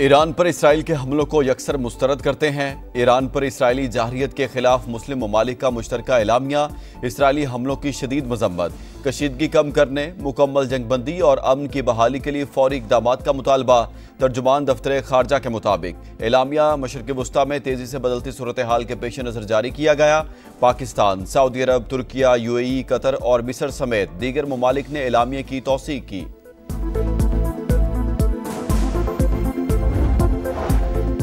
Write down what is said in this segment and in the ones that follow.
ایران پر اسرائیل کے حملوں کو یکسر مسترد کرتے ہیں۔ ایران پر اسرائیلی جارحیت کے خلاف مسلم ممالک کا مشترکہ اعلامیہ، اسرائیلی حملوں کی شدید مذمت، کشیدگی کم کرنے، مکمل جنگ بندی اور امن کی بحالی کے لیے فوری اقدامات کا مطالبہ۔ ترجمان دفتر خارجہ کے مطابق اعلامیہ مشرق وسطیٰ میں تیزی سے بدلتی صورتحال کے پیش نظر جاری کیا گیا۔ پاکستان، سعودی عرب، ترکیہ، UAE، قطر اور مصر سمیت دیگر ممالک نے اعلامیے کی توثیق کی۔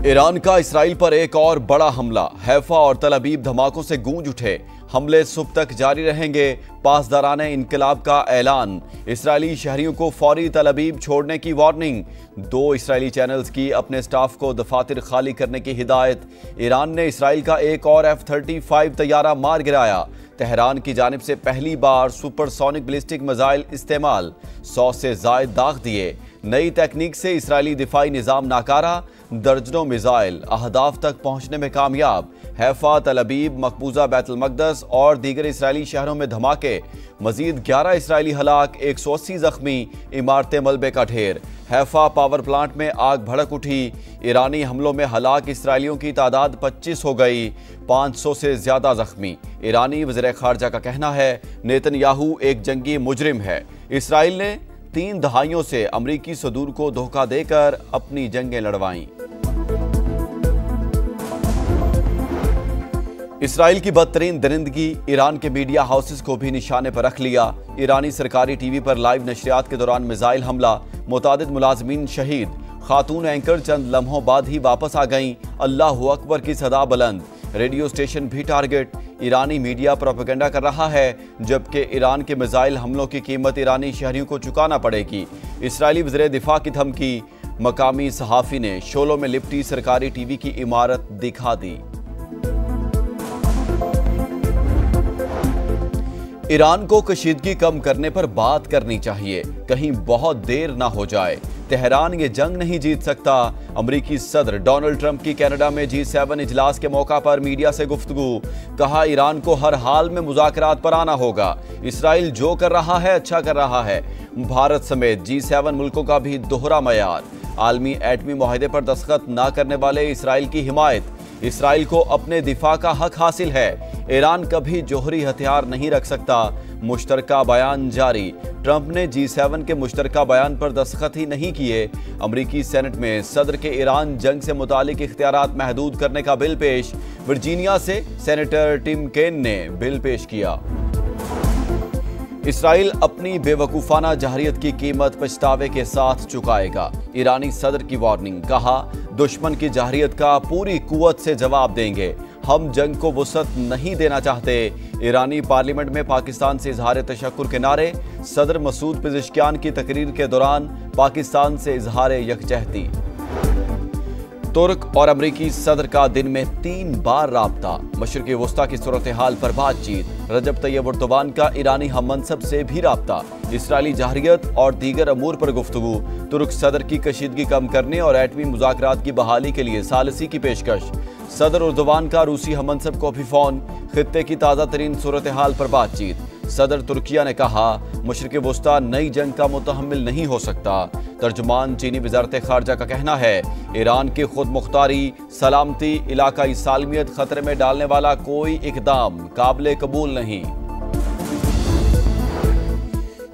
ایران کا اسرائیل پر ایک اور بڑا حملہ، حیفا اور تل ابیب دھماکوں سے گونج اٹھے۔ حملے صبح تک جاری رہیں گے، پاسداران انقلاب کا اعلان۔ اسرائیلی شہریوں کو فوری تل ابیب چھوڑنے کی وارننگ۔ 2 اسرائیلی چینلز کی اپنے سٹاف کو دفاتر خالی کرنے کی ہدایت۔ ایران نے اسرائیل کا ایک اور F-35 طیارہ مار گرایا۔ تہران کی جانب سے پہلی بار سپر سونک بیلسٹک میزائل استعمال، 100 سے زائد داغ دیے۔ نئی تکنیک سے اسرائیلی دفاعی نظام ناکارہ، درجنوں میزائل اہداف تک پہنچنے میں کامیاب۔ حیفا، تل ابیب، مقبوضہ بیت المقدس اور دیگر اسرائیلی شہروں میں دھماکے، مزید 11 اسرائیلی ہلاک، 180 زخمی، عمارتیں ملبے کا ڈھیر۔ حیفا پاور پلانٹ میں آگ بھڑک اٹھی۔ ایرانی حملوں میں ہلاک اسرائیلیوں کی تعداد 25 ہو گئی، 500 سے زیادہ زخمی۔ ایرانی وزیر خارجہ کا کہنا ہے نیتن یاہو ایک جنگی مجرم ہے۔ اسرائیل نے 3 دہائیوں سے امریکی صدور کو دھوکہ دے کر اپنی جنگیں لڑوائیں۔ اسرائیل کی بدترین درندگی، ایران کے میڈیا ہاؤسز کو بھی نشانے پر رکھ لیا۔ ایرانی سرکاری ٹی وی پر لائیو نشریات کے دوران میزائل حملہ، متعدد ملازمین شہید۔ خاتون اینکر چند لمحوں بعد ہی واپس آ گئیں۔ اللہ اکبر کی صدا بلند۔ ریڈیو اسٹیشن بھی ٹارگٹ۔ ایرانی میڈیا پروپیگنڈا کر رہا ہے، جبکہ ایران کے میزائل حملوں کی قیمت ایرانی شہریوں کو چکانا پڑے گی۔ اسرائیلی وزیر دفاع کی دھمکی، مقامی صحافی نے شولوں میں لپٹی سرکاری ٹی وی کی عمارت دکھا دی۔ ایران کو کشیدگی کم کرنے پر بات کرنی چاہیے، کہیں بہت دیر نہ ہو جائے۔ تہران یہ جنگ نہیں جیت سکتا۔ امریکی صدر ڈونلڈ ٹرمپ کی کینیڈا میں G7 اجلاس کے موقع پر میڈیا سے گفتگو، کہا ایران کو ہر حال میں مذاکرات پر آنا ہوگا۔ اسرائیل جو کر رہا ہے اچھا کر رہا ہے۔ بھارت سمیت G7 ملکوں کا بھی دوہرا معیار۔ عالمی ایٹمی معاہدے پر دستخط نہ کرنے والے اسرائیل کی حمایت۔ اسرائیل کو اپنے دفاع کا حق حاصل ہے۔ ایران کبھی جوہری ہتھیار نہیں رکھ سکتا۔ مشترکہ بیان جاری۔ ٹرمپ نے G7 کے مشترکہ بیان پر دستخط ہی نہیں کیے۔ امریکی سینٹ میں صدر کے ایران جنگ سے متعلق اختیارات محدود کرنے کا بل پیش۔ ورجینیا سے سینیٹر ٹم کین نے بل پیش کیا۔ اسرائیل اپنی بے وقوفانہ جارحیت کی قیمت پچھتاوے کے ساتھ چکائے گا۔ ایرانی صدر کی وارننگ، کہا دشمن کی جارحیت کا پوری قوت سے جواب دیں گے۔ ہم جنگ کو وسعت نہیں دینا چاہتے۔ ایرانی پارلیمنٹ میں پاکستان سے اظہار تشکر کے نعرے۔ صدر مسعود پزشکیان کی تقریر کے دوران پاکستان سے اظہار یکجہتی۔ ترک اور امریکی صدر کا دن میں 3 بار رابطہ۔ مشرق وسطیٰ کی صورتحال پر بات چیت۔ رجب طیب ایردوان کا ایرانی ہم منصب سے بھی رابطہ۔ اسرائیلی جارحیت اور دیگر امور پر گفتگو۔ ترک صدر کی کشیدگی کم کرنے اور ایٹمی مذاکرات کی بحالی کے لیے ثالثی کی پیشکش۔ صدر ایردوان کا روسی ہم منصب کو بھی فون۔ خطے کی تازہ ترین صورتحال پر بات چیت۔ صدر ترکیہ نے کہا مشرق وسطیٰ نئی جنگ کا متحمل نہیں ہو سکتا۔ ترجمان چینی وزارت خارجہ کا کہنا ہے ایران کی خود مختاری، سلامتی، علاقائی سالمیت خطرے میں ڈالنے والا کوئی اقدام قابل قبول نہیں۔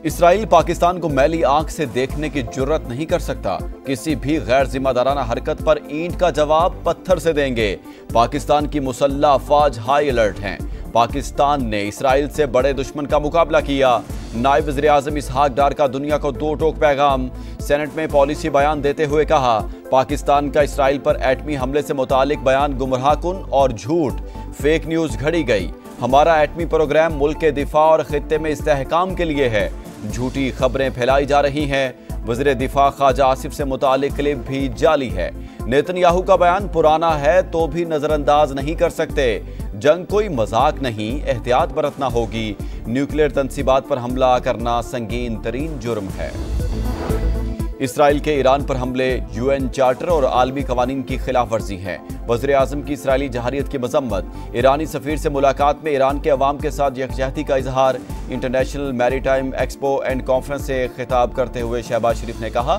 اسرائیل پاکستان کو میلی آنکھ سے دیکھنے کی جرت نہیں کر سکتا۔ کسی بھی غیر ذمہ دارانہ حرکت پر اینٹ کا جواب پتھر سے دیں گے۔ پاکستان کی مسلح افواج ہائی الرٹ ہیں۔ پاکستان نے اسرائیل سے بڑے دشمن کا مقابلہ کیا۔ نائب وزیر اعظم اسحاق ڈار کا دنیا کو 2 ٹوک پیغام۔ سینٹ میں پالیسی بیان دیتے ہوئے کہا پاکستان کا اسرائیل پر ایٹمی حملے سے متعلق بیان گمراہ کن اور جھوٹ، فیک نیوز گھڑی گئی۔ ہمارا ایٹمی پروگرام ملک کے دفاع اور خطے میں استحکام کے لیے ہے۔ جھوٹی خبریں پھیلائی جا رہی ہیں۔ وزیر دفاع خواجہ آصف سے متعلق کلپ بھی جعلی ہے۔ نیتن یاہو کا بیان پرانا ہے تو بھی نظر انداز نہیں کر سکتے۔ جنگ کوئی مذاق نہیں، احتیاط برتنا ہوگی۔ نیوکلیئر تنصیبات پر حملہ کرنا سنگین ترین جرم ہے۔ اسرائیل کے ایران پر حملے UN چارٹر اور عالمی قوانین کی خلاف ورزی ہیں۔ وزیر اعظم کی اسرائیلی جارحیت کی مذمت۔ ایرانی سفیر سے ملاقات میں ایران کے عوام کے ساتھ یکجہتی کا اظہار۔ انٹرنیشنل میری ٹائم ایکسپو اینڈ کانفرنس سے خطاب کرتے ہوئے شہباز شریف نے کہا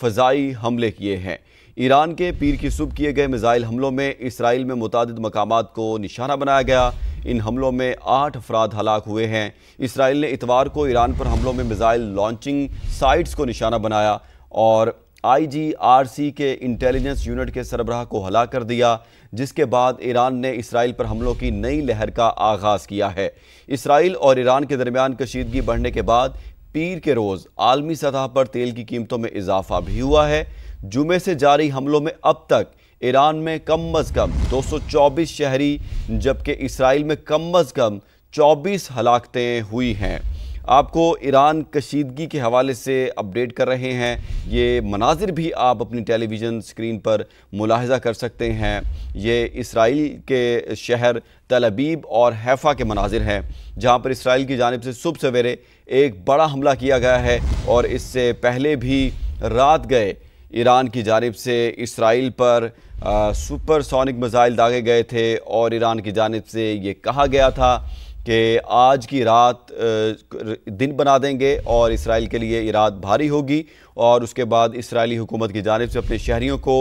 فضائی حملے کیے ہیں۔ ایران کے پیر کی صبح کیے گئے میزائل حملوں میں اسرائیل میں متعدد مقامات کو نشانہ بنایا گیا۔ ان حملوں میں 8 افراد ہلاک ہوئے ہیں۔ اسرائیل نے اتوار کو ایران پر حملوں میں میزائل لانچنگ سائٹس کو نشانہ بنایا اور IGRC کے انٹیلیجنس یونٹ کے سربراہ کو ہلاک کر دیا، جس کے بعد ایران نے اسرائیل پر حملوں کی نئی لہر کا آغاز کیا ہے۔ اسرائیل اور ایران کے درمیان کشیدگی بڑھنے کے بعد پیر کے روز عالمی سطح پر تیل کی قیمتوں میں اضافہ بھی ہوا ہے۔ جمعے سے جاری حملوں میں اب تک ایران میں کم از کم 224 شہری جبکہ اسرائیل میں کم از کم 24 ہلاکتیں ہوئی ہیں۔ آپ کو ایران کشیدگی کے حوالے سے اپڈیٹ کر رہے ہیں۔ یہ مناظر بھی آپ اپنی ٹیلی ویژن سکرین پر ملاحظہ کر سکتے ہیں۔ یہ اسرائیل کے شہر تل ابیب اور حیفا کے مناظر ہیں، جہاں پر اسرائیل کی جانب سے صبح سویرے ایک بڑا حملہ کیا گیا ہے، اور اس سے پہلے بھی رات گئے ایران کی جانب سے اسرائیل پر سپر سونک میزائل داغے گئے تھے، اور ایران کی جانب سے یہ کہا گیا تھا کہ آج کی رات دن بنا دیں گے اور اسرائیل کے لیے یہ رات بھاری ہوگی۔ اور اس کے بعد اسرائیلی حکومت کی جانب سے اپنے شہریوں کو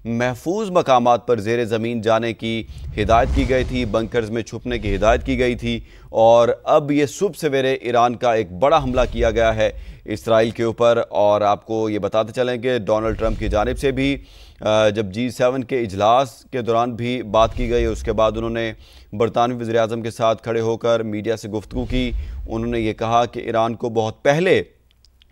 محفوظ مقامات پر زیر زمین جانے کی ہدایت کی گئی تھی، بنکرز میں چھپنے کی ہدایت کی گئی تھی، اور اب یہ صبح سویرے ایران کا ایک بڑا حملہ کیا گیا ہے اسرائیل کے اوپر۔ اور آپ کو یہ بتاتے چلیں کہ ڈونلڈ ٹرمپ کی جانب سے بھی جب G7 کے اجلاس کے دوران بھی بات کی گئی، اس کے بعد انہوں نے برطانوی وزیر اعظم کے ساتھ کھڑے ہو کر میڈیا سے گفتگو کی۔ انہوں نے یہ کہا کہ ایران کو بہت پہلے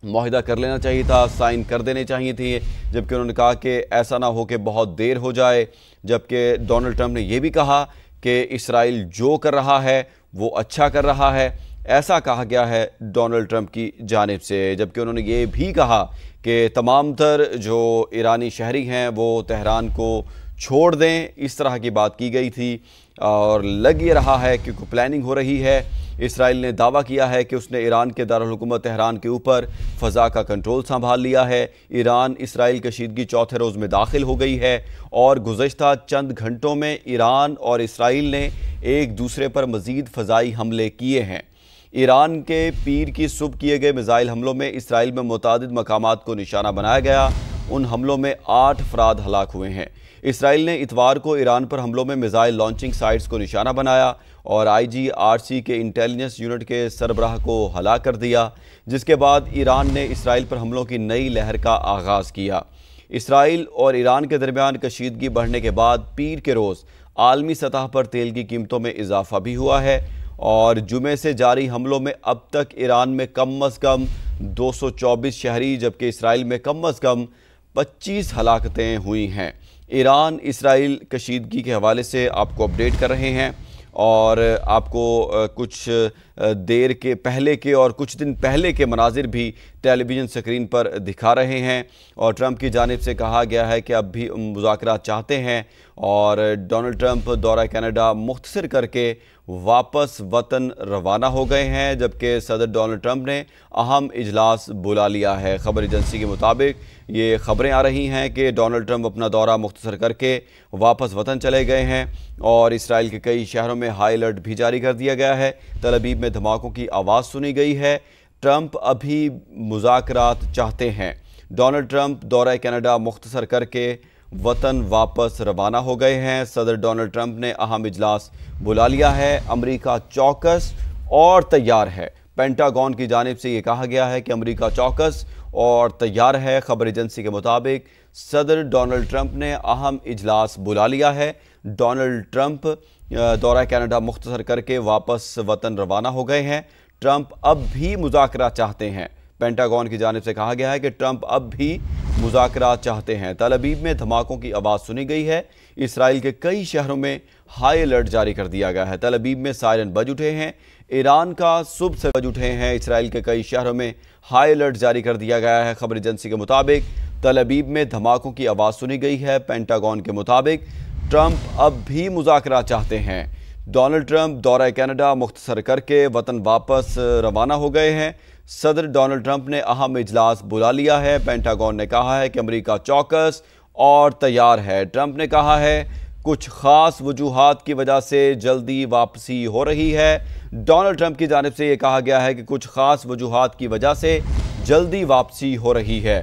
معاہدہ کر لینا چاہیے تھا، سائن کر دینے چاہیے تھے، جبکہ انہوں نے کہا کہ ایسا نہ ہو کہ بہت دیر ہو جائے۔ جبکہ ڈونلڈ ٹرمپ نے یہ بھی کہا کہ اسرائیل جو کر رہا ہے وہ اچھا کر رہا ہے، ایسا کہا گیا ہے ڈونلڈ ٹرمپ کی جانب سے۔ جبکہ انہوں نے یہ بھی کہا کہ تمام تر جو ایرانی شہری ہیں وہ تہران کو چھوڑ دیں، اس طرح کی بات کی گئی تھی، اور لگ یہ رہا ہے کہ کوئی پلاننگ ہو رہی ہے۔ اسرائیل نے دعویٰ کیا ہے کہ اس نے ایران کے دارالحکومت تہران کے اوپر فضا کا کنٹرول سنبھال لیا ہے۔ ایران اسرائیل کشیدگی چوتھے روز میں داخل ہو گئی ہے، اور گزشتہ چند گھنٹوں میں ایران اور اسرائیل نے ایک دوسرے پر مزید فضائی حملے کیے ہیں۔ ایران کے پیر کی صبح کیے گئے میزائل حملوں میں اسرائیل میں متعدد مقامات کو نشانہ بنایا گیا۔ ان حملوں میں 8 افراد ہلاک ہوئے ہیں۔ اسرائیل نے اتوار کو ایران پر حملوں میں میزائل لانچنگ سائٹس کو نشانہ بنایا اور IGRC کے انٹیلیجنس یونٹ کے سربراہ کو ہلاک کر دیا، جس کے بعد ایران نے اسرائیل پر حملوں کی نئی لہر کا آغاز کیا۔ اسرائیل اور ایران کے درمیان کشیدگی بڑھنے کے بعد پیر کے روز عالمی سطح پر تیل کی قیمتوں میں اضافہ بھی ہوا ہے، اور جمعے سے جاری حملوں میں اب تک ایران میں کم از کم 224 شہری جبکہ اسرائیل میں کم از کم 25 ہلاکتیں ہوئی ہیں۔ ایران اسرائیل کشیدگی کے حوالے سے آپ کو اپڈیٹ کر رہے ہیں، اور آپ کو کچھ دیر کے پہلے کے اور کچھ دن پہلے کے مناظر بھی ٹیلی ویژن سکرین پر دکھا رہے ہیں۔ اور ٹرمپ کی جانب سے کہا گیا ہے کہ اب بھی مذاکرات چاہتے ہیں، اور ڈونلڈ ٹرمپ دورہ کینیڈا مختصر کر کے واپس وطن روانہ ہو گئے ہیں، جبکہ صدر ڈونلڈ ٹرمپ نے اہم اجلاس بلا لیا ہے۔ خبر ایجنسی کے مطابق یہ خبریں آ رہی ہیں کہ ڈونلڈ ٹرمپ اپنا دورہ مختصر کر کے واپس وطن چلے گئے ہیں، اور اسرائیل کے کئی شہروں میں ہائی الرٹ بھی جاری کر دیا گیا ہے۔ تل ابیب میں دھماکوں کی آواز سنی گئی ہے۔ ٹرمپ ابھی مذاکرات چاہتے ہیں۔ ڈونلڈ ٹرمپ دورہ کینیڈا مختصر کر کے وطن واپس روانہ ہو گئے ہیں۔ صدر ڈونلڈ ٹرمپ نے اہم اجلاس بلا لیا ہے۔ امریکہ چوکس اور تیار ہے۔ پینٹاگون کی جانب سے یہ کہا گیا ہے کہ امریکہ چوکس اور تیار ہے۔ خبر ایجنسی کے مطابق صدر ڈونلڈ ٹرمپ نے اہم اجلاس بلا لیا ہے۔ ڈونلڈ ٹرمپ دورہ کینیڈا مختصر کر کے واپس وطن روانہ ہو گئے ہیں۔ ٹرمپ اب بھی مذاکرات چاہتے ہیں۔ پینٹاگون کی جانب سے کہا گیا ہے کہ ٹرمپ اب بھی مذاکرات چاہتے ہیں۔ تل ابیب میں دھماکوں کی آواز سنی گئی ہے۔ اسرائیل کے کئی شہروں میں ہائی الرٹ جاری کر دیا گیا ہے۔ تل ابیب میں سائرن بج اٹھے ہیں۔ ایران کا صبح سے بج اٹھے ہیں۔ اسرائیل کے کئی شہروں میں ہائی الرٹ جاری کر دیا گیا ہے۔ خبر ایجنسی کے مطابق تل ابیب میں دھماکوں کی آواز سنی گئی ہے۔ پینٹاگون کے مطابق ٹرمپ اب بھی مذاکرات چاہتے ہیں۔ ڈونلڈ ٹرمپ دورہ کینیڈا مختصر کر کے وطن واپس روانہ ہو گئے ہیں۔ صدر ڈونلڈ ٹرمپ نے اہم اجلاس بلا لیا ہے۔ پینٹاگون نے کہا ہے کہ امریکہ چوکس اور تیار ہے۔ ٹرمپ نے کہا ہے کچھ خاص وجوہات کی وجہ سے جلدی واپسی ہو رہی ہے۔ ڈونلڈ ٹرمپ کی جانب سے یہ کہا گیا ہے کہ کچھ خاص وجوہات کی وجہ سے جلدی واپسی ہو رہی ہے۔